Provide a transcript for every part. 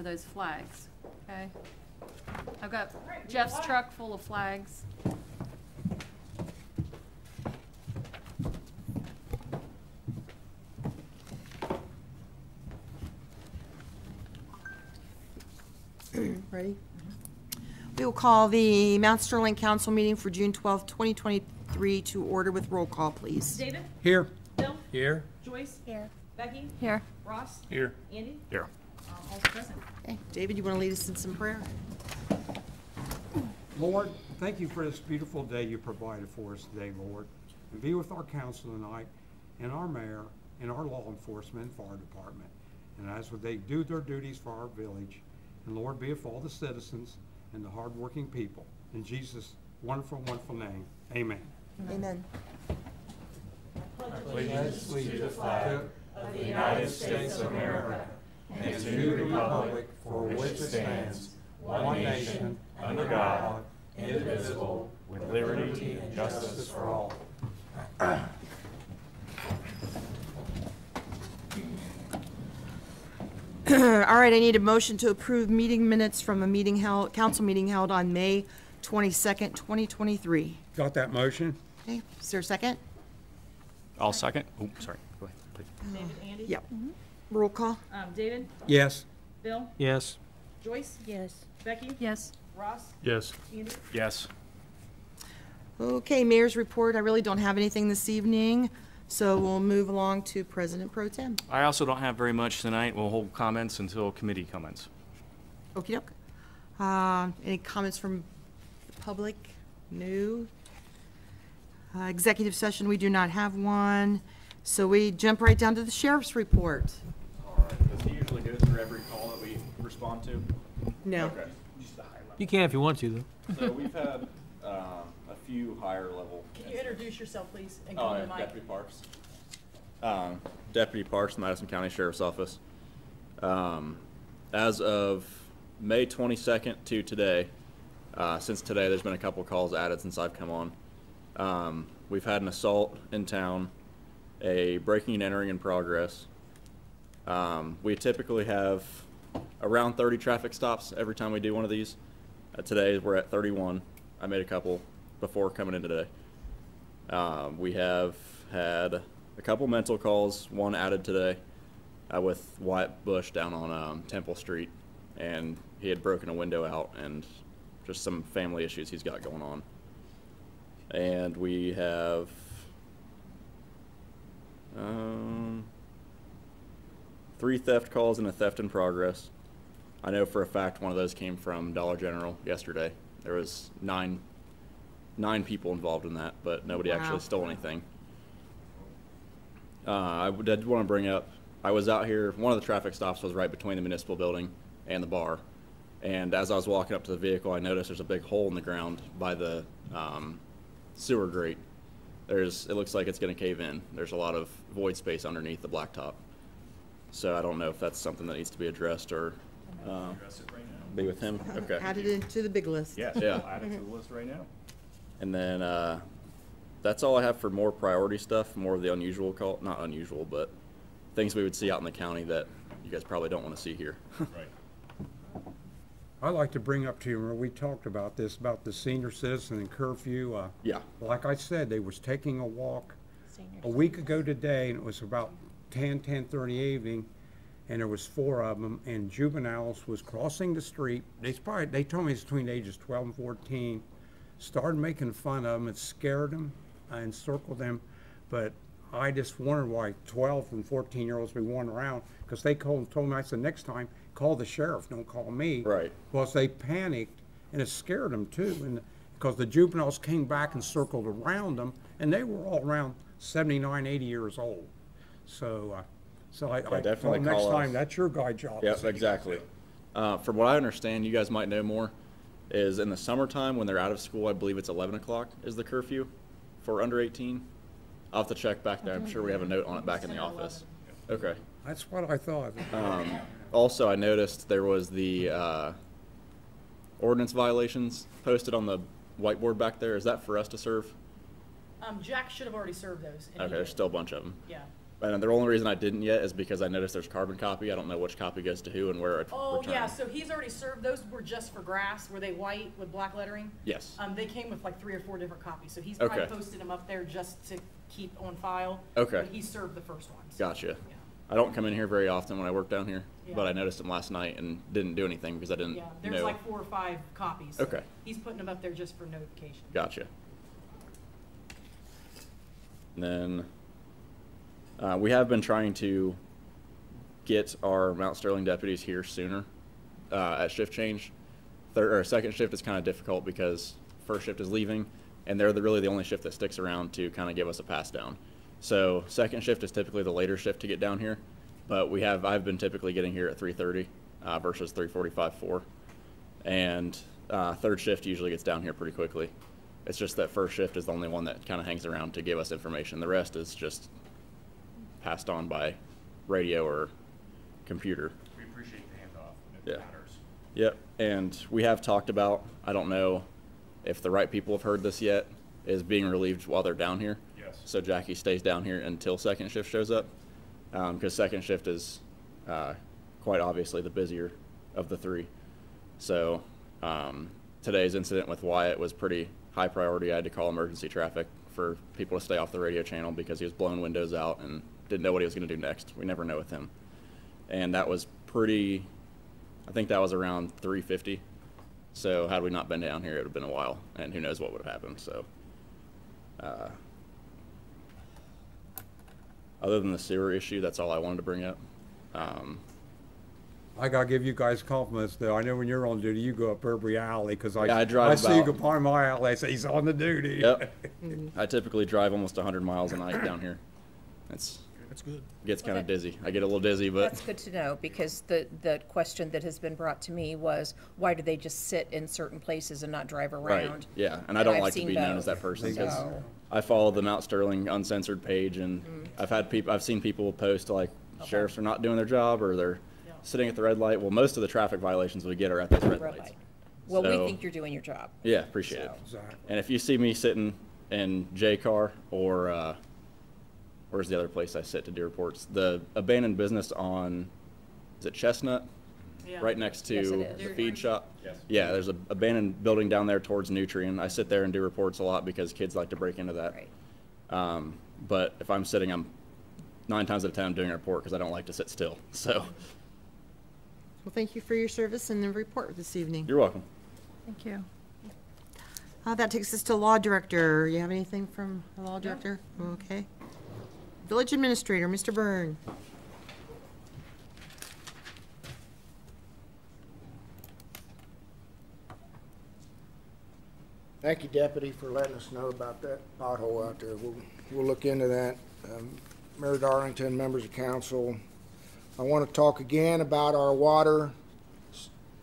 those flags, okay? I've got Jeff's truck full of flags. Ready? We will call the Mount Sterling Council meeting for June 12th, 2023 to order with roll call, please. David? Here. Bill? Here. Joyce? Here. Becky? Here. Ross? Here. Andy? Here. All's present. Okay, David, you want to lead us in some prayer? Lord, thank you for this beautiful day you provided for us today, Lord. And be with our council tonight, and our mayor, and our law enforcement and fire department. And as they do their duties for our village, and Lord, be with all the citizens and the hardworking people. In Jesus' wonderful, wonderful name, amen. Amen. Allegiance to the flag of the United States of America and to the republic for which it stands, one nation, under God, indivisible, with liberty and justice for all. All right, I need a motion to approve meeting minutes from a meeting held, council meeting held on May 22nd, 2023. Got that motion? Okay, is there a second? I'll second. Oh, sorry. Go ahead, please. David, Andy? Yep. Roll call? David? Yes. Bill? Yes. Joyce? Yes. Becky? Yes. Ross? Yes. Andy? Yes. Okay, mayor's report. I really don't have anything this evening, so we'll move along to President Pro Tem. I also don't have very much tonight. We'll hold comments until committee comments. Okey doke. Any comments from the public? No. Executive session, we do not have one. So we jump right down to the sheriff's report. All right, does he usually go through every call that we respond to? No. Okay, just a high level. You can if you want to, though. So we've had a few higher level. Can you introduce yourself, please, and Oh, come to yeah, the mic? Deputy Parks. Deputy Parks, Madison County Sheriff's Office. As of May 22nd to today, since today, there's been a couple calls added since I've come on. We've had an assault in town, a breaking and entering in progress. We typically have around 30 traffic stops every time we do one of these. Today we're at 31. I made a couple before coming in today. We have had a couple mental calls, one added today with Wyatt Bush down on Temple Street, and he had broken a window out and just some family issues he's got going on. And we have 3 theft calls and a theft in progress. I know for a fact one of those came from Dollar General yesterday. There was nine people involved in that, but nobody actually stole anything. I did want to bring up, I was out here, one of the traffic stops was right between the municipal building and the bar. And as I was walking up to the vehicle, I noticed there's a big hole in the ground by the sewer grate. It looks like it's going to cave in. There's a lot of void space underneath the blacktop. So I don't know if that's something that needs to be addressed or Address it right now. be with him. Okay. Add it into the big list. Yes, Yeah. I'll add it to the list right now. And then that's all I have for more priority stuff, more of the unusual call, not unusual, but things we would see out in the county that you guys probably don't want to see here. Right. I'd like to bring up to you, we talked about this, about the senior citizen and curfew. Yeah. Like I said, they was taking a walk Senior a week ago today, and it was about 10:30 evening, and there was 4 of them, and juveniles was crossing the street. They told me it's between the ages 12 and 14, started making fun of them. It scared them and circled them, but I just wondered why 12 and 14-year-olds be wandering around, because they told me, I said, next time, call the sheriff, don't call me. Right. Because they panicked, and it scared them too, and because the juveniles came back and circled around them, and they were all around 79, 80 years old. So I definitely told them next call time, us. that's your guy job. Yep, exactly. From what I understand, you guys might know more, is in the summertime when they're out of school, I believe it's 11 o'clock is the curfew for under 18. I'll have to check back there. I'm sure we have a note on it back in the office. Okay. That's what I thought. Also, I noticed there was the ordinance violations posted on the whiteboard back there. Is that for us to serve? Jack should have already served those. and he Okay, there's did. still a bunch of them. Yeah. And the only reason I didn't yet is because I noticed there's carbon copy. I don't know which copy goes to who and where it Oh, returned. yeah, so he's already served, those were just for grass, were they white with black lettering? Yes. They came with like 3 or 4 different copies, so he's probably Okay. posted them up there just to keep on file. Okay. But he served the first ones. Gotcha. Yeah. I don't come in here very often when I work down here, Yeah. but I noticed them last night and didn't do anything because I didn't Yeah, there's know. like 4 or 5 copies. Okay. He's putting them up there just for notification. Gotcha. And then we have been trying to get our Mount Sterling deputies here sooner at shift change. Second shift is kind of difficult because first shift is leaving, and they're really the only shift that sticks around to kind of give us a pass down. So second shift is typically the later shift to get down here, but I've been typically getting here at 3:30 versus 3:45, 4. And third shift usually gets down here pretty quickly. It's just that first shift is the only one that kind of hangs around to give us information. The rest is just passed on by radio or computer. We appreciate the handoff. It Yeah. matters. Yep, and we have talked about, I don't know if the right people have heard this yet, is being relieved while they're down here. Yes. So Jackie stays down here until second shift shows up, because second shift is quite obviously the busier of the 3. So today's incident with Wyatt was pretty high priority. I had to call emergency traffic for people to stay off the radio channel because he was blowing windows out and didn't know what he was going to do next. We never know with him. And that was pretty, I think that was around 3:50. So had we not been down here, it would have been a while, and who knows what would have happened. So other than the sewer issue, that's all I wanted to bring up. I gotta give you guys compliments though. I know when you're on duty, you go up every alley, cause Yeah, I drive see you about- go by my alley, I say he's on the duty. Yep. I typically drive almost 100 miles a night down here. That's good. Gets kind of dizzy. I get a little dizzy, but That's good to know, because the question that has been brought to me was, why do they just sit in certain places and not drive right, around? yeah. And I don't I've like to seen be known both, as that person because so- I follow the Mount Sterling uncensored page, and I've seen people post like sheriffs are not doing their job or they're Yeah. sitting at the red light. Well, most of the traffic violations we get are at those red Red lights. light. Well, we So- think you're doing your job. Yeah, appreciate it. So- Exactly. And if you see me sitting in J car or where's the other place I sit to do reports? The abandoned business on, is it Chestnut? Yeah. Right next Yes, it to is. the feed shop? Yes. Yeah, there's a abandoned building down there towards Nutrien. I sit there and do reports a lot because kids like to break into that. Right. But if I'm sitting, I'm 9 times out of 10 I'm doing a report because I don't like to sit still. So Well, thank you for your service and the report this evening. you're welcome. Thank you. That takes us to Law Director. You have anything from the Law Director? Okay. Village Administrator, Mr. Byrne. Thank you, Deputy, for letting us know about that pothole out there. We'll look into that. Mayor Darlington, members of council, I want to talk again about our water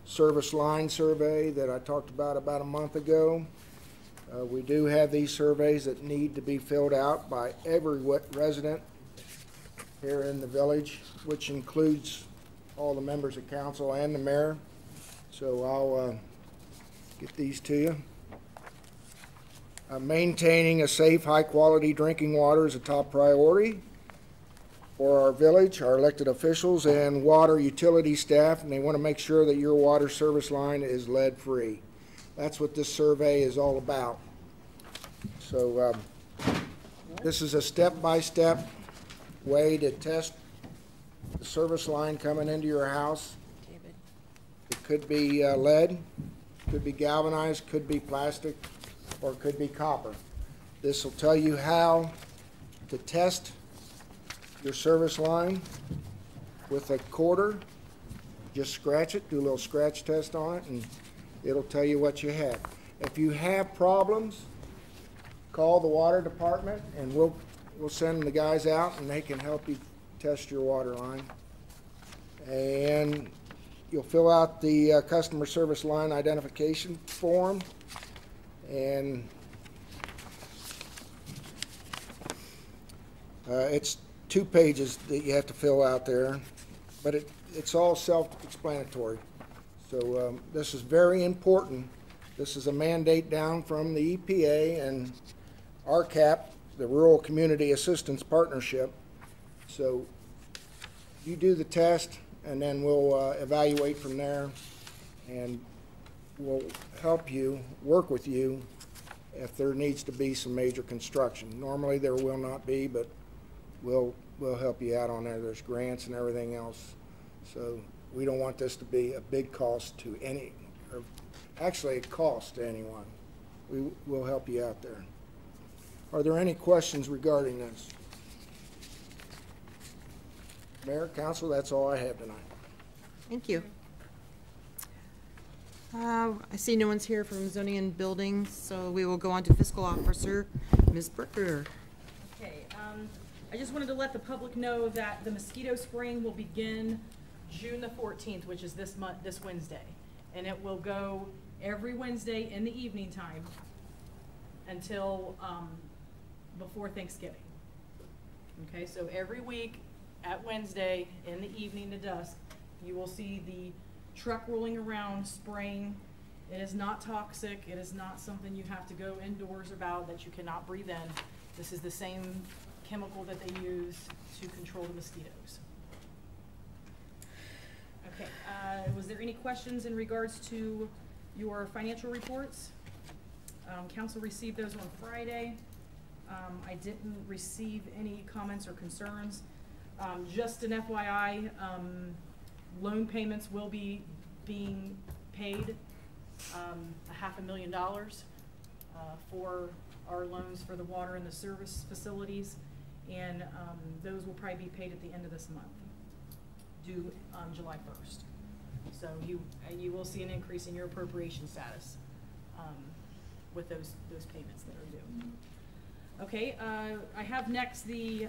service line survey that I talked about a month ago. We do have these surveys that need to be filled out by every resident here in the village, which includes all the members of council and the mayor. So I'll get these to you. Maintaining a safe, high-quality drinking water is a top priority for our village, our elected officials, and water utility staff, and they want to make sure that your water service line is lead-free. That's what this survey is all about. So this is a step-by-step way to test the service line coming into your house. David? It could be lead, could be galvanized, could be plastic, or it could be copper. This will tell you how to test your service line with a quarter. Just scratch it, do a little scratch test on it, and it'll tell you what you have. If you have problems, call the water department, and we'll send the guys out, and they can help you test your water line. And you'll fill out the customer service line identification form, and it's 2 pages that you have to fill out there, but it's all self-explanatory. So this is very important. This is a mandate down from the EPA and RCAP, the Rural Community Assistance Partnership. So you do the test, and then we'll evaluate from there, and we'll help you, work with you, if there needs to be some major construction. Normally, there will not be, but we'll help you out on there. There's grants and everything else. So we don't want this to be a big cost to any, or actually a cost to anyone. We'll help you out there. Are there any questions regarding this? Mayor, Council, that's all I have tonight. Thank you. I see no one's here from zoning and buildings, so we will go on to fiscal officer, Ms. Brooker. Okay, I just wanted to let the public know that the mosquito spraying will begin June the 14th, which is this Wednesday. And it will go every Wednesday in the evening time until before Thanksgiving. Okay, so every week at Wednesday in the evening to dusk, you will see the truck rolling around spraying. It is not toxic. It is not something you have to go indoors about, that you cannot breathe in. This is the same chemical that they use to control the mosquitoes. Okay, was there any questions in regards to your financial reports? Council received those on Friday. I didn't receive any comments or concerns. Just an FYI, loan payments will be being paid, $500,000 for our loans for the water and the service facilities, and those will probably be paid at the end of this month, due July 1st. So you will see an increase in your appropriation status with those payments that are due. Okay, I have next the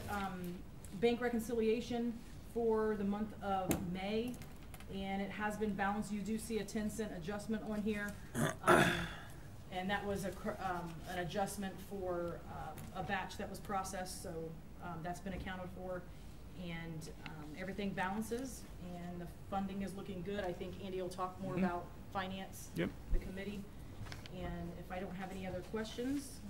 bank reconciliation for the month of May, and it has been balanced. You do see a 10-cent adjustment on here, and that was an adjustment for a batch that was processed, so that's been accounted for, and everything balances, and the funding is looking good. I think Andy will talk more about finance, the committee, and if I don't have any other questions,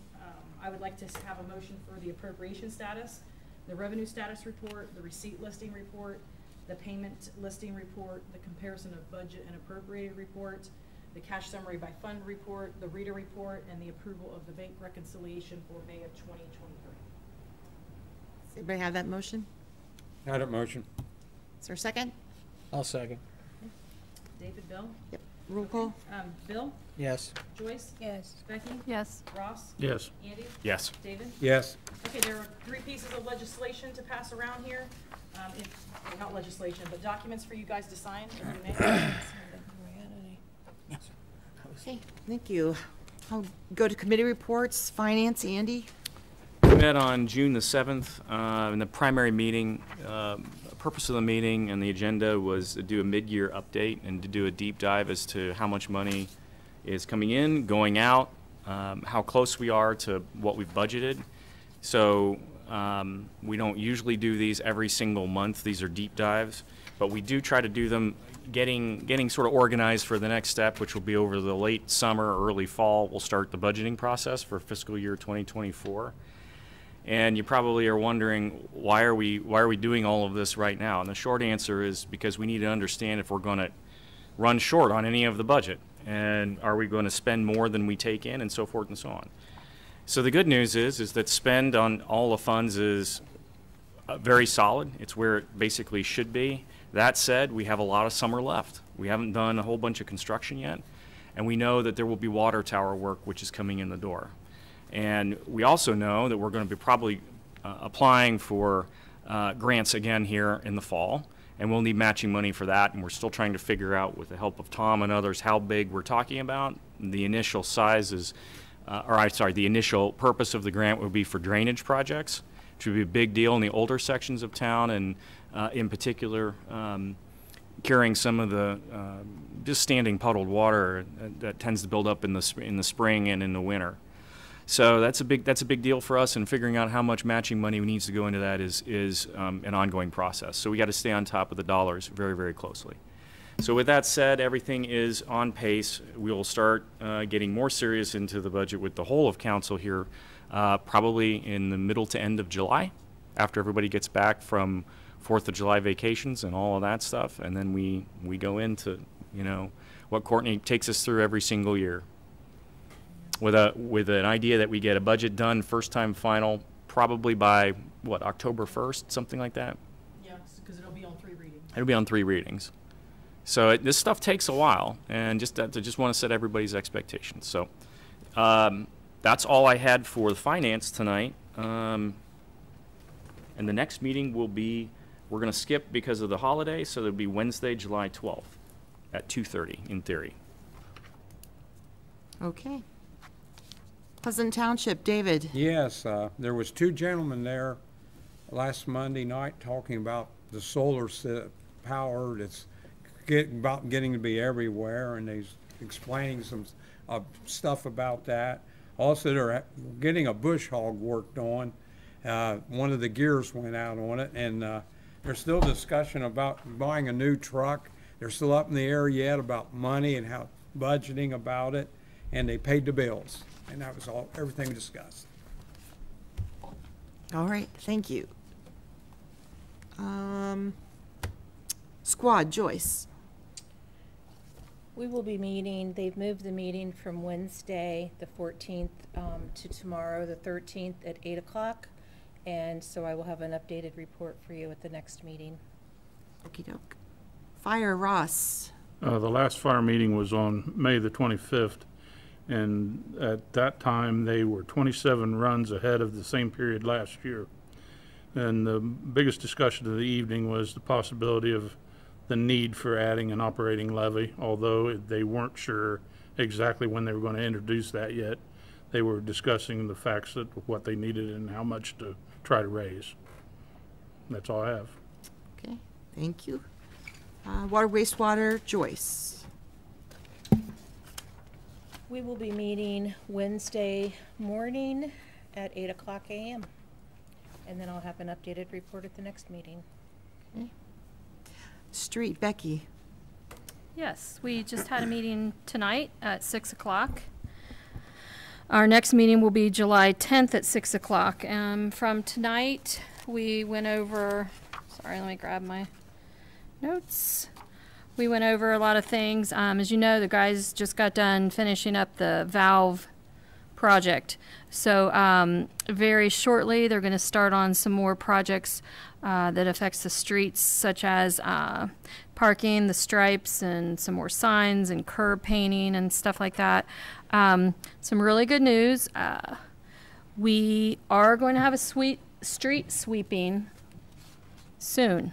I would like to have a motion for the appropriation status, the revenue status report, the receipt listing report, the payment listing report, the comparison of budget and appropriated report, the cash summary by fund report, the reader report, and the approval of the bank reconciliation for May of 2023. Does everybody have that motion? Not a motion. Is there a second? I'll second. David, Bill? Yep. Roll call? Bill? Yes. Joyce? Yes. Becky? Yes. Ross? Yes. Andy? Yes. David? Yes. Okay, there are 3 pieces of legislation to pass around here. Not legislation, but documents for you guys to sign, if you may. Okay, thank you. I'll go to committee reports. Finance, Andy? We met on June the 7th in the primary meeting. Purpose of the meeting and the agenda was to do a mid-year update and to do a deep dive as to how much money is coming in, going out, how close we are to what we've budgeted. So we don't usually do these every single month. These are deep dives, but we do try to do them getting sort of organized for the next step, which will be over the late summer or early fall. We'll start the budgeting process for fiscal year 2024. And you probably are wondering, why are we doing all of this right now? And the short answer is because we need to understand if we're going to run short on any of the budget, and are we going to spend more than we take in, and so forth and so on. So the good news is that spend on all the funds is very solid. It's where it basically should be. That said, we have a lot of summer left. We haven't done a whole bunch of construction yet, and we know that there will be water tower work which is coming in the door. And we also know that we're going to be probably applying for grants again here in the fall, and we'll need matching money for that, and we're still trying to figure out, with the help of Tom and others, how big we're talking about. The initial size is, the initial purpose of the grant would be for drainage projects, which would be a big deal in the older sections of town, and in particular, curing some of the just standing puddled water that tends to build up in the spring and in the winter. So that's a big deal for us, and figuring out how much matching money needs to go into that is an ongoing process. So we got to stay on top of the dollars very, very closely. So with that said, everything is on pace. We will start getting more serious into the budget with the whole of council here probably in the middle to end of July. after everybody gets back from 4th of July vacations and all of that stuff, and then we go into, you know, what Courtney takes us through every single year. With an idea that we get a budget done first time final probably by, what, October 1st, something like that? Yeah, because it'll be on 3 readings. It'll be on 3 readings. So this stuff takes a while, and just want to set everybody's expectations. So that's all I had for the finance tonight. And the next meeting will be, we're going to skip because of the holiday, so it'll be Wednesday, July 12th at 2:30 in theory. Okay. Pleasant Township, David. Yes, there was 2 gentlemen there last Monday night talking about the solar power that's getting to be everywhere, and they's explaining some stuff about that. Also, they're getting a bush hog worked on. One of the gears went out on it, and there's still discussion about buying a new truck. They're still up in the air yet about money and how budgeting about it, and they paid the bills. And that was everything we discussed. All right, thank you. Squad, Joyce. We will be meeting, they've moved the meeting from Wednesday, the 14th, to tomorrow, the 13th, at 8 o'clock. And so I will have an updated report for you at the next meeting. Okey-doke. Fire, Ross. The last fire meeting was on May the 25th, and at that time, they were 27 runs ahead of the same period last year. And the biggest discussion of the evening was the possibility of the need for adding an operating levy, although they weren't sure exactly when they were going to introduce that yet. They were discussing the facts of what they needed and how much to try to raise. That's all I have. Okay, thank you. Water, wastewater, Joyce. We will be meeting Wednesday morning at 8 o'clock a.m. And then I'll have an updated report at the next meeting. Okay. Street, Becky. Yes, we just had a meeting tonight at 6 o'clock. Our next meeting will be July 10th at 6 o'clock. From tonight, we went over, sorry, let me grab my notes. We went over a lot of things. As you know, the guys just got done finishing up the valve project. So very shortly, they're going to start on some more projects that affects the streets, such as parking, the stripes, and some more signs and curb painting and stuff like that. Some really good news. We are going to have a street sweeping soon.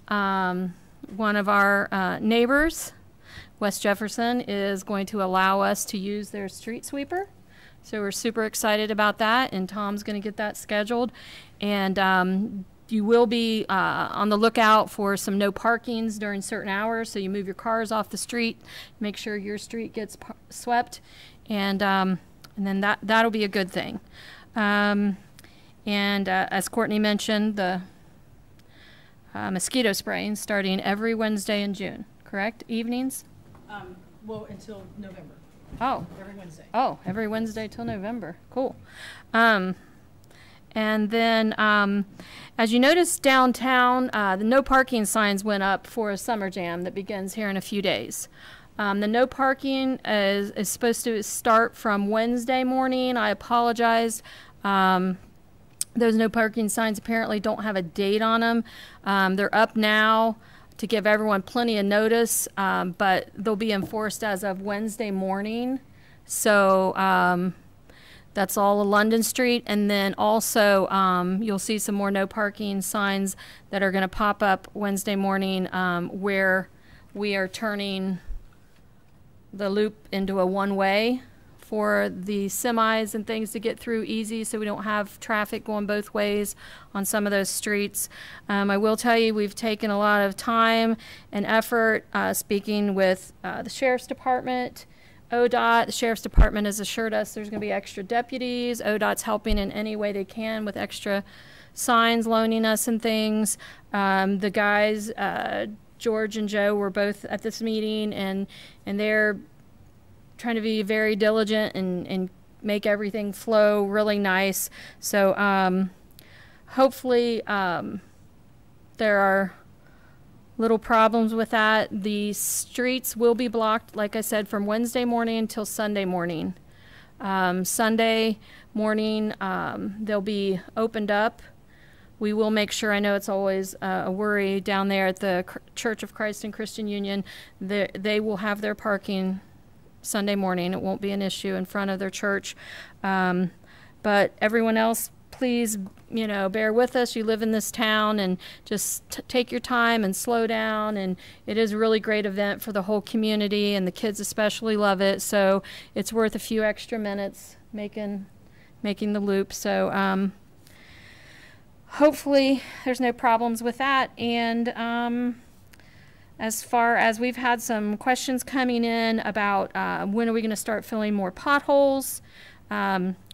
One of our neighbors, West Jefferson, is going to allow us to use their street sweeper. So we're super excited about that, and Tom's going to get that scheduled. And you will be on the lookout for some no parkings during certain hours, so you move your cars off the street, make sure your street gets swept, and then that'll be a good thing. And as Courtney mentioned, the mosquito spraying starting every Wednesday in June, correct? Evenings? Well, until November. Oh. Every Wednesday. Oh, every Wednesday till November. Cool. And then, as you notice downtown, the no parking signs went up for a summer jam that begins here in a few days. The no parking is supposed to start from Wednesday morning. I apologize. Those no parking signs apparently don't have a date on them. They're up now to give everyone plenty of notice, but they'll be enforced as of Wednesday morning. So that's all of London Street. And then also you'll see some more no parking signs that are going to pop up Wednesday morning where we are turning the loop into a one-way for the semis and things to get through easy, so we don't have traffic going both ways on some of those streets. I will tell you, we've taken a lot of time and effort speaking with the Sheriff's Department, ODOT. The Sheriff's Department has assured us there's going to be extra deputies. ODOT's helping in any way they can with extra signs, loaning us and things. The guys, George and Joe, were both at this meeting, and they're trying to be very diligent and make everything flow really nice. So hopefully there are little problems with that. The streets will be blocked, like I said, from Wednesday morning until Sunday morning. Sunday morning, they'll be opened up. We will make sure, I know it's always a worry down there at the Church of Christ and Christian Union, they will have their parking Sunday morning. It won't be an issue in front of their church. But everyone else, please, you know, bear with us. You live in this town, and just take your time and slow down. And it is a really great event for the whole community, and the kids especially love it. So it's worth a few extra minutes making the loop. So hopefully there's no problems with that. And as far as we've had some questions coming in about when are we going to start filling more potholes.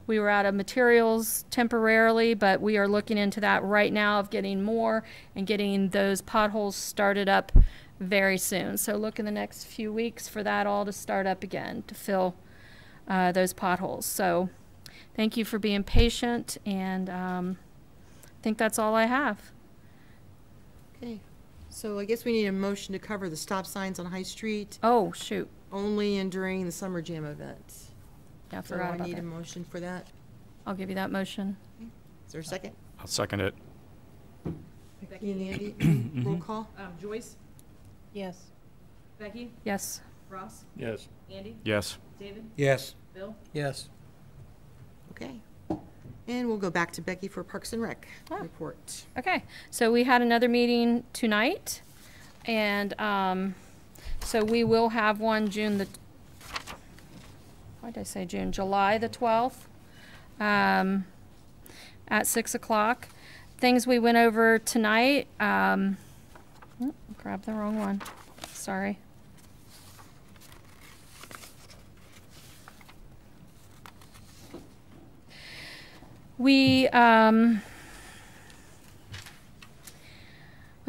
We were out of materials temporarily, but we are looking into that right now of getting more and getting those potholes started up very soon. So look in the next few weeks for that all to start up again, to fill those potholes. So thank you for being patient, and I think that's all I have. Okay, so I guess we need a motion to cover the stop signs on High Street Oh, shoot. only and during the Summer Jam event. Yeah, I So forgot I about need a that. motion for that. I'll give you that motion. Is there a second? I'll second it. Becky and Andy, roll call? Joyce, Yes. Becky, Yes. Ross, Yes. Andy, Yes. David, Yes. Bill. Yes. Okay. And we'll go back to Becky for Parks and Rec Oh. report. Okay, so we had another meeting tonight, and so we will have one July the 12th at 6 o'clock. Things we went over tonight, grabbed the wrong one, sorry. We, let's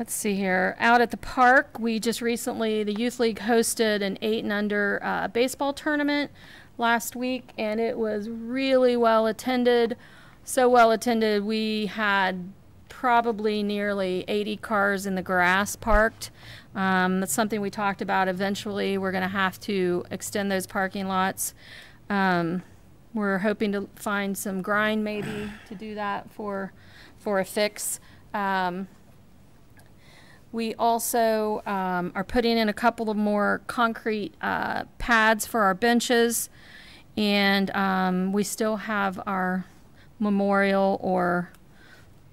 see here, out at the park, we just recently, the Youth League hosted an 8 and under baseball tournament last week, and it was really well attended. So well attended, we had probably nearly 80 cars in the grass parked. That's something we talked about. Eventually, we're going to have to extend those parking lots. We're hoping to find some grind maybe to do that for a fix. We also are putting in a couple of more concrete pads for our benches, and we still have our memorial or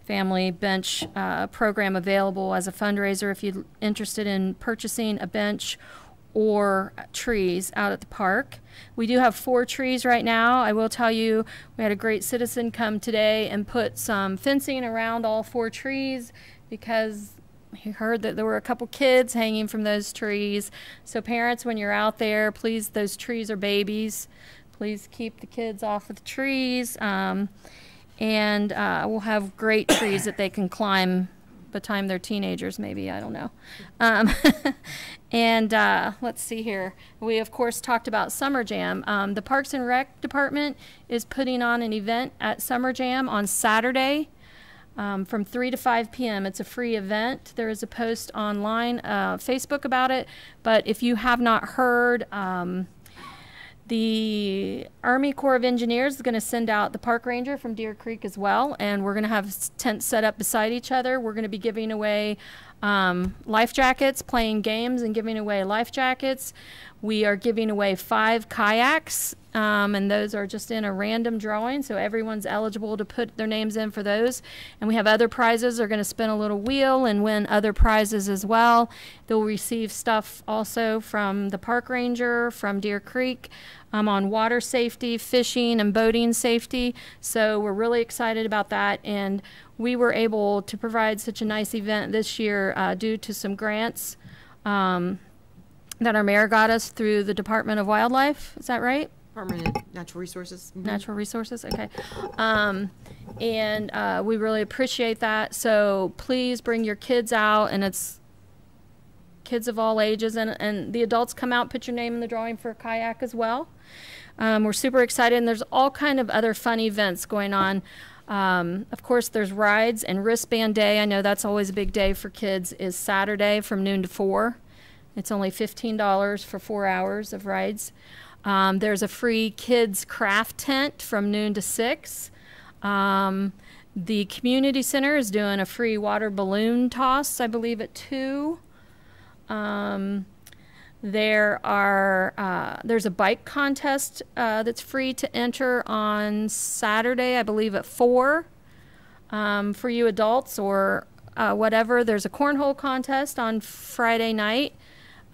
family bench program available as a fundraiser if you're interested in purchasing a bench or trees out at the park. We do have 4 trees right now. I will tell you, we had a great citizen come today and put some fencing around all 4 trees because he heard that there were a couple kids hanging from those trees. So parents, when you're out there, please, those trees are babies. Please keep the kids off of the trees. And we'll have great trees that they can climb by the time they're teenagers, maybe, I don't know. And let's see here. We, of course, talked about Summer Jam. The Parks and Rec Department is putting on an event at Summer Jam on Saturday from 3 to 5 p.m. It's a free event. There is a post online, Facebook about it. But if you have not heard, the Army Corps of Engineers is going to send out the park ranger from Deer Creek as well, and we're going to have tents set up beside each other. We're going to be giving away life jackets, playing games and giving away life jackets. We are giving away 5 kayaks, and those are just in a random drawing, so everyone's eligible to put their names in for those. And we have other prizes. They're going to spin a little wheel and win other prizes as well. They'll receive stuff also from the park ranger, from Deer Creek, on water safety, fishing, and boating safety. So we're really excited about that. And we were able to provide such a nice event this year due to some grants that our mayor got us through the Department of Wildlife. Is that right? Department of Natural Resources. Mhm. Natural Resources, okay. And we really appreciate that. So please bring your kids out, and it's kids of all ages, and the adults come out, put your name in the drawing for a kayak as well. We're super excited, and there's all kind of other fun events going on. Of course, there's rides and wristband day. I know that's always a big day for kids, is Saturday from noon to 4. It's only $15 for 4 hours of rides. There's a free kids craft tent from noon to 6. The community center is doing a free water balloon toss, I believe, at 2. There's a bike contest that's free to enter on Saturday, I believe, at 4 for you adults or whatever. There's a cornhole contest on Friday night.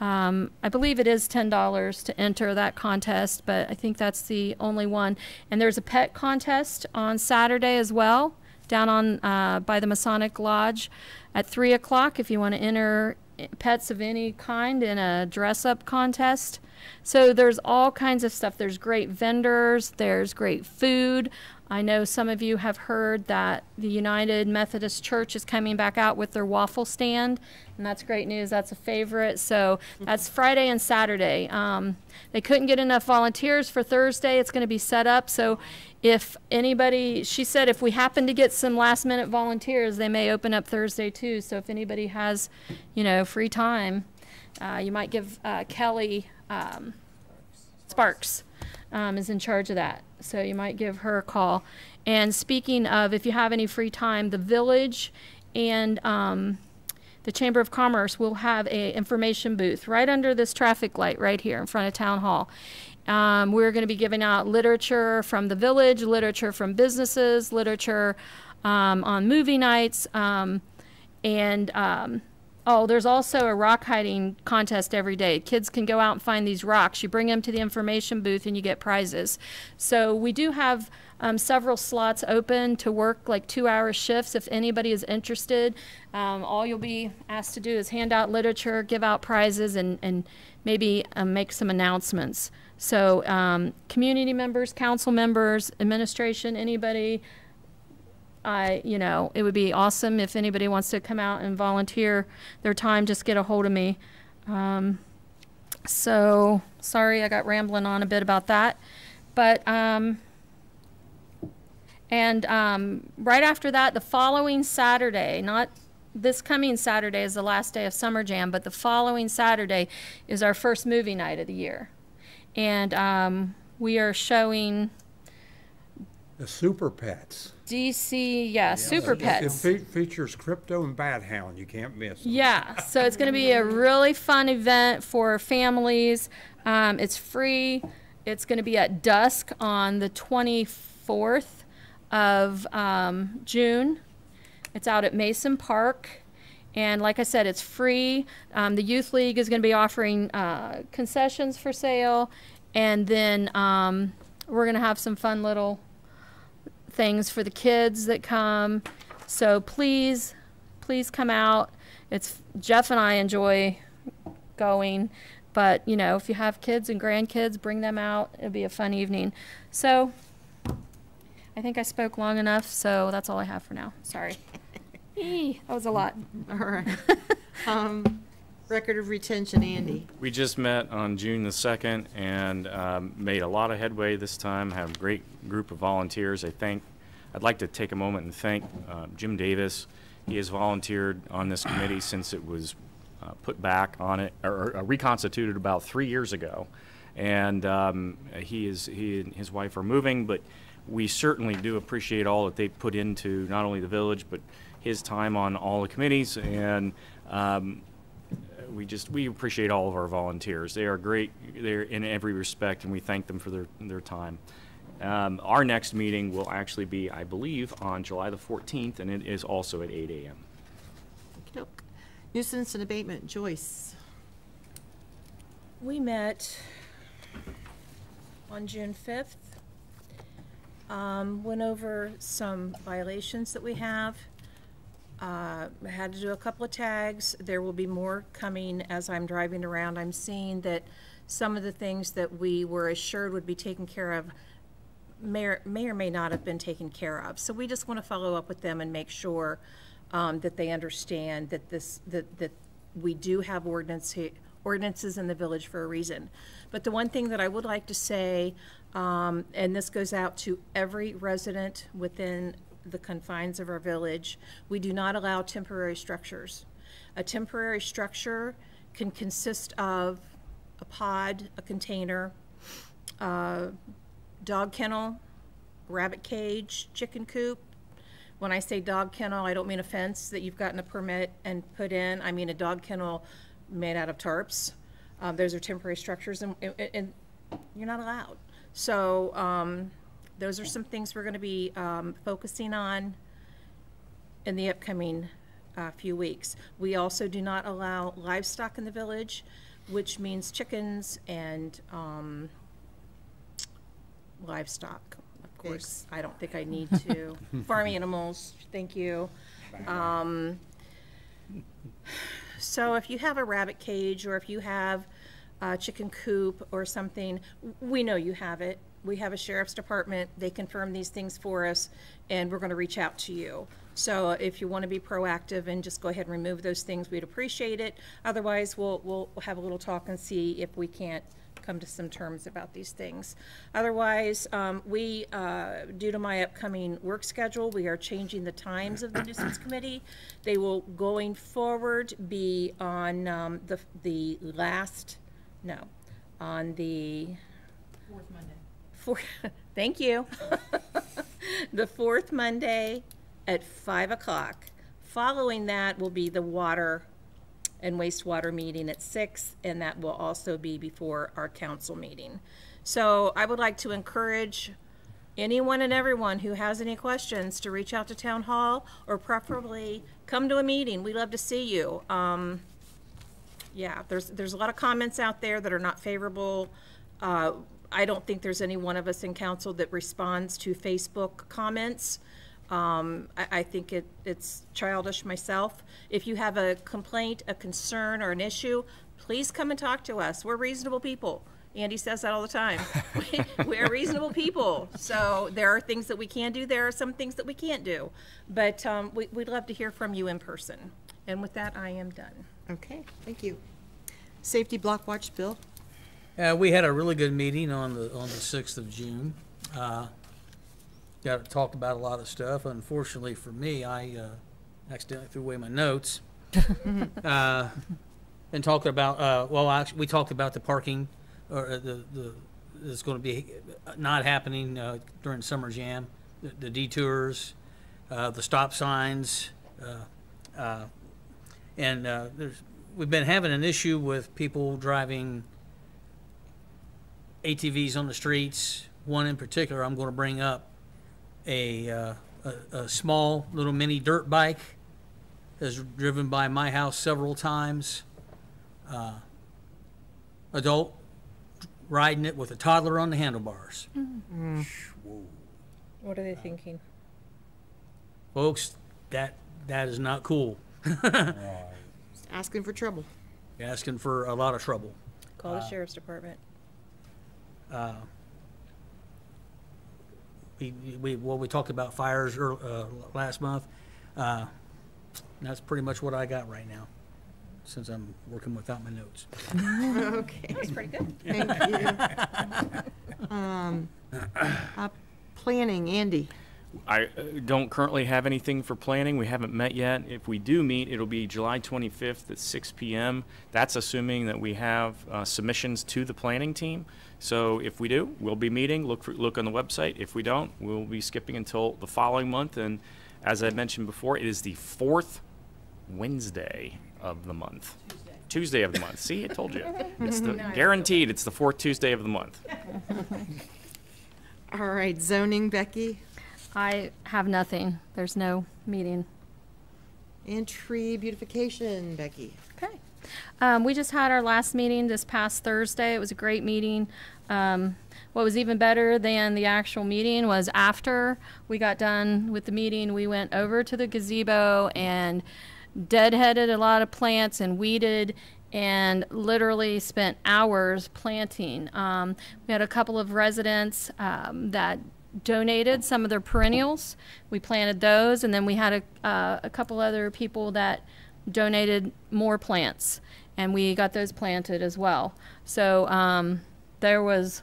I believe it is $10 to enter that contest, but I think that's the only one. And there's a pet contest on Saturday as well, down on by the Masonic Lodge at 3 o'clock if you want to enter pets of any kind in a dress-up contest. So there's all kinds of stuff. There's great vendors. There's great food. I know some of you have heard that the United Methodist Church is coming back out with their waffle stand, and that's great news. That's a favorite. So that's Friday and Saturday. They couldn't get enough volunteers for Thursday. It's going to be set up. So if anybody, she said if we happen to get some last-minute volunteers, they may open up Thursday too. So if anybody has, free time, you might give Kelly Sparks is in charge of that. So you might give her a call. And speaking of, if you have any free time, the Village and the Chamber of Commerce will have a information booth right under this traffic light right here in front of Town Hall. We're going to be giving out literature from the Village, literature from businesses, literature on movie nights, there's also a rock hiding contest every day. Kids can go out and find these rocks. You bring them to the information booth and you get prizes. So we do have several slots open to work like 2-hour shifts if anybody is interested. All you'll be asked to do is hand out literature, give out prizes, and maybe make some announcements. So community members, council members, administration, anybody, it would be awesome if anybody wants to come out and volunteer their time, just get a hold of me. So sorry I got rambling on a bit about that. But, right after that, the following Saturday, not this coming Saturday is the last day of Summer Jam, but the following Saturday is our first movie night of the year. And we are showing The Super Pets. DC, Super Pets. It features Crypto and Bat Hound. You can't miss them. Yeah, so it's going to be a really fun event for families. It's free. It's going to be at dusk on the 24th of June. It's out at Mason Park. And like I said, it's free. The Youth League is going to be offering concessions for sale. And then we're going to have some fun little things for the kids that come. So please come out. Jeff and I enjoy going, but if you have kids and grandkids, bring them out. It'll be a fun evening. So I think I spoke long enough, so that's all I have for now. Sorry. That was a lot. All right. Record of retention, Andy. We just met on June the 2nd and made a lot of headway this time, had a great group of volunteers. I'd like to take a moment and thank Jim Davis. He has volunteered on this committee since it was put back on it, or reconstituted about 3 years ago. And he and his wife are moving, but we certainly do appreciate all that they put into not only the village, but his time on all the committees. And we appreciate all of our volunteers. They are great. They're in every respect, and we thank them for their time. Our next meeting will actually be, I believe, on July the 14th, and it is also at 8 a.m. Okey-doke. Nuisance and abatement, Joyce. We met on June 5th. Went over some violations that we have. Had to do a couple of tags. There will be more coming as I'm driving around. I'm seeing that some of the things that we were assured would be taken care of may or may not have been taken care of. So we just want to follow up with them and make sure that they understand that that we do have ordinances in the village for a reason. But the one thing that I would like to say, and this goes out to every resident within the confines of our village. We do not allow temporary structures. A temporary structure can consist of a pod, a container, a dog kennel, rabbit cage, chicken coop. When I say dog kennel, I don't mean a fence that you've gotten a permit and put in. I mean a dog kennel made out of tarps. Those are temporary structures, and you're not allowed. So those are some things we're going to be focusing on in the upcoming few weeks. We also do not allow livestock in the village, which means chickens and livestock. Of course, I don't think I need to. Farm animals, thank you. So if you have a rabbit cage or if you have a chicken coop or something, we know you have it. We have a sheriff's department. They confirm these things for us, and we're going to reach out to you. So if you want to be proactive and just go ahead and remove those things, we'd appreciate it. Otherwise, we'll have a little talk and see if we can't come to some terms about these things. Otherwise, due to my upcoming work schedule, we are changing the times of the nuisance committee. They will, going forward, be on on the Fourth Monday. Thank you. The fourth Monday at 5 o'clock. Following that will be the water and wastewater meeting at 6, and that will also be before our council meeting. So I would like to encourage anyone and everyone who has any questions to reach out to Town Hall, or preferably come to a meeting. We love to see you. Yeah, there's a lot of comments out there that are not favorable. I don't think there's any one of us in council that responds to Facebook comments. I think it's childish myself. If you have a complaint, a concern, or an issue, please come and talk to us. We're reasonable people. Andy says that all the time. We're reasonable people. So there are things that we can do. There are some things that we can't do. But we'd love to hear from you in person. And with that, I am done. Okay, thank you. Safety Block Watch, Bill? We had a really good meeting on the 6th of June. Got to talk about a lot of stuff. Unfortunately for me, I accidentally threw away my notes. And talking about, actually, we talked about the parking, or that's going to be not happening during Summer Jam, the detours, the stop signs, and we've been having an issue with people driving ATVs on the streets. One in particular I'm going to bring up. A small little mini dirt bike has driven by my house several times. Adult riding it with a toddler on the handlebars. What are they thinking? Folks, that is not cool. Just asking for trouble. Asking for a lot of trouble. Call the sheriff's department. We talked about fires last month. That's pretty much what I got right now, since I'm working without my notes. Okay. That's pretty good. Thank you. Planning, Andy. I don't currently have anything for planning. We haven't met yet. If we do meet, it'll be July 25th at 6 p.m. That's assuming that we have submissions to the planning team. So if we do, we'll be meeting. Look on the website. If we don't, we'll be skipping until the following month. And as I mentioned before, it is the 4th Wednesday of the month. Tuesday of the month. See, I told you. It's guaranteed. It's the 4th Tuesday of the month. All right, zoning, Becky. I have nothing. There's no meeting. And tree beautification, Becky. Okay. We just had our last meeting this past Thursday. It was a great meeting. What was even better than the actual meeting was after we got done with the meeting, we went over to the gazebo and deadheaded a lot of plants and weeded and literally spent hours planting. We had a couple of residents that donated some of their perennials. We planted those, and then we had a couple other people that donated more plants, and we got those planted as well. So there was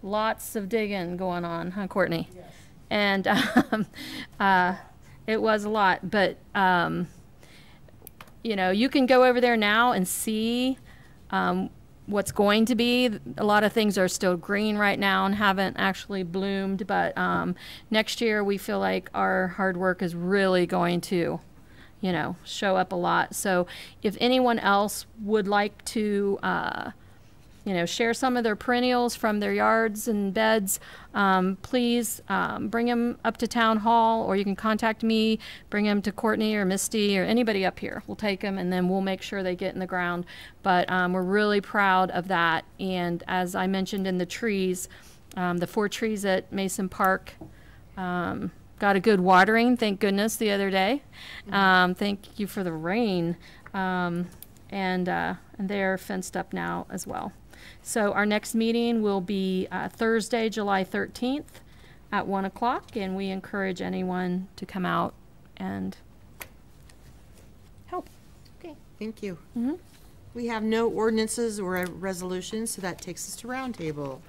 lots of digging going on, huh, Courtney? Yes. And it was a lot, but you know, you can go over there now and see what's going to be. A lot of things are still green right now and haven't actually bloomed, but next year we feel like our hard work is really going to, you know, show up a lot. So if anyone else would like to you know, share some of their perennials from their yards and beds, please bring them up to Town Hall, or you can contact me, bring them to Courtney or Misty or anybody up here. We'll take them, and then we'll make sure they get in the ground. But we're really proud of that. And as I mentioned in the trees, the 4 trees at Mason Park got a good watering, thank goodness, the other day. Thank you for the rain. And they're fenced up now as well. So our next meeting will be Thursday, July 13th at 1 o'clock, and we encourage anyone to come out and help. Okay, thank you. We have no ordinances or resolutions, so that takes us to roundtable.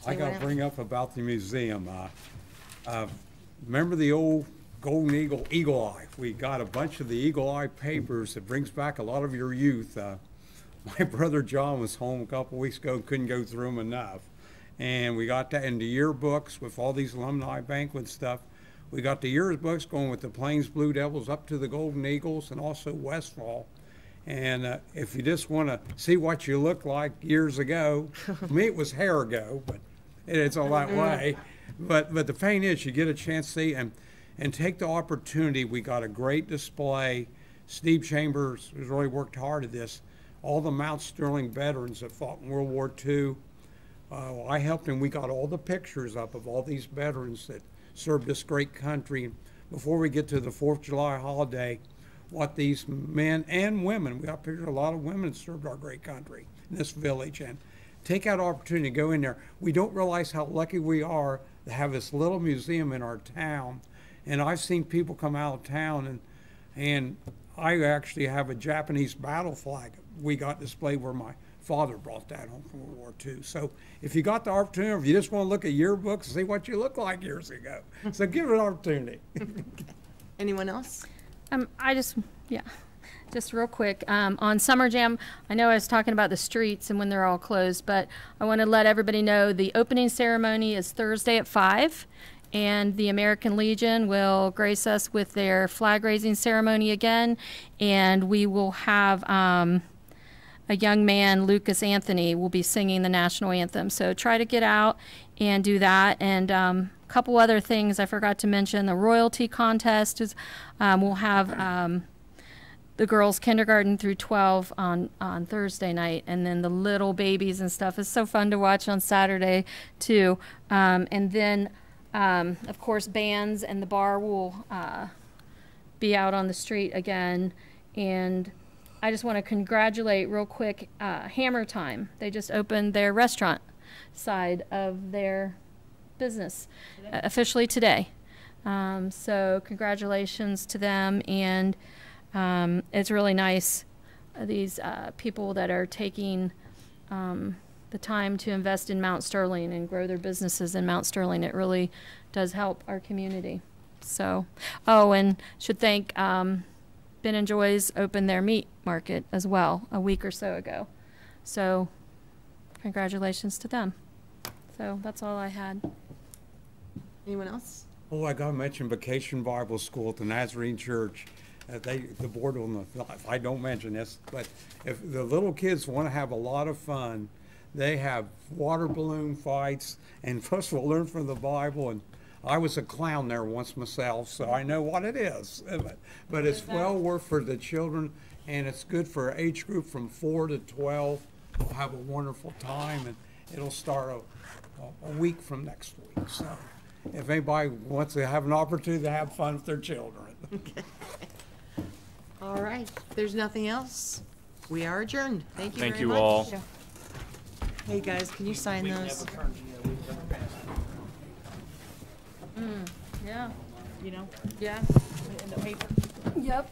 I got to bring up about the museum. Remember the old Golden Eagle Eye? We got a bunch of the Eagle Eye papers that brings back a lot of your youth. My brother John was home a couple weeks ago and couldn't go through them enough. And we got that in the yearbooks with all these alumni banquet stuff. We got the yearbooks going with the Plains Blue Devils up to the Golden Eagles and also Westfall. And if you just want to see what you look like years ago, for me it was hair ago, but it's all that way. But the thing is, you get a chance to see and take the opportunity. We got a great display. Steve Chambers has really worked hard at this. All the Mount Sterling veterans that fought in World War II. I helped him. We got all the pictures up of all these veterans that served this great country. Before we get to the 4th of July holiday, what these men and women, we got pictures of a lot of women that served our great country in this village. And take that opportunity to go in there. We don't realize how lucky we are to have this little museum in our town. And I've seen people come out of town, and I actually have a Japanese battle flag we got displayed where my father brought that home from World War II. So if you got the opportunity, or if you just want to look at yearbooks and see what you look like years ago, so give it an opportunity. Anyone else? Just real quick, on Summer Jam, I know I was talking about the streets and when they're all closed, but I want to let everybody know the opening ceremony is Thursday at 5, and the American Legion will grace us with their flag raising ceremony again, and we will have a young man, Lucas Anthony, will be singing the national anthem. So try to get out and do that. And a couple other things I forgot to mention. The royalty contest is, we'll have the girls kindergarten through 12 on Thursday night, and then the little babies and stuff is so fun to watch on Saturday too. And then of course bands and the bar will be out on the street again. And I just want to congratulate real quick Hammer Time. They just opened their restaurant side of their business officially today. So congratulations to them, and it's really nice, these people that are taking the time to invest in Mount Sterling and grow their businesses in Mount Sterling. It really does help our community. So, oh, and should thank Ben and Joy's opened their meat market as well a week or so ago. So congratulations to them. So that's all I had. Anyone else? Oh, I got to mention Vacation Bible School at the Nazarene Church. The board will know if I don't mention this, but if the little kids want to have a lot of fun, they have water balloon fights, and first of all, learn from the Bible. And I was a clown there once myself, so I know what it is. But it's well worth for the children, and it's good for age group from 4 to 12. They'll have a wonderful time, and it'll start a week from next week. So if anybody wants to have an opportunity to have fun with their children. Okay. All right. If there's nothing else, we are adjourned. Thank you very much. Thank you all. Hey, guys, can you sign those? Yeah. You know, Yeah. in the paper. Yep.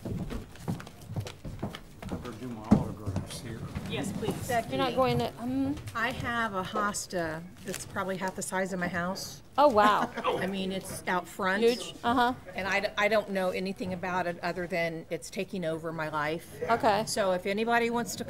I better do my autograph. photographs here. Yes, please. You're not going to, I have a hosta that's probably half the size of my house. oh, wow. I mean, it's out front. Huge, uh-huh, And I don't know anything about it other than it's taking over my life. okay. So if anybody wants to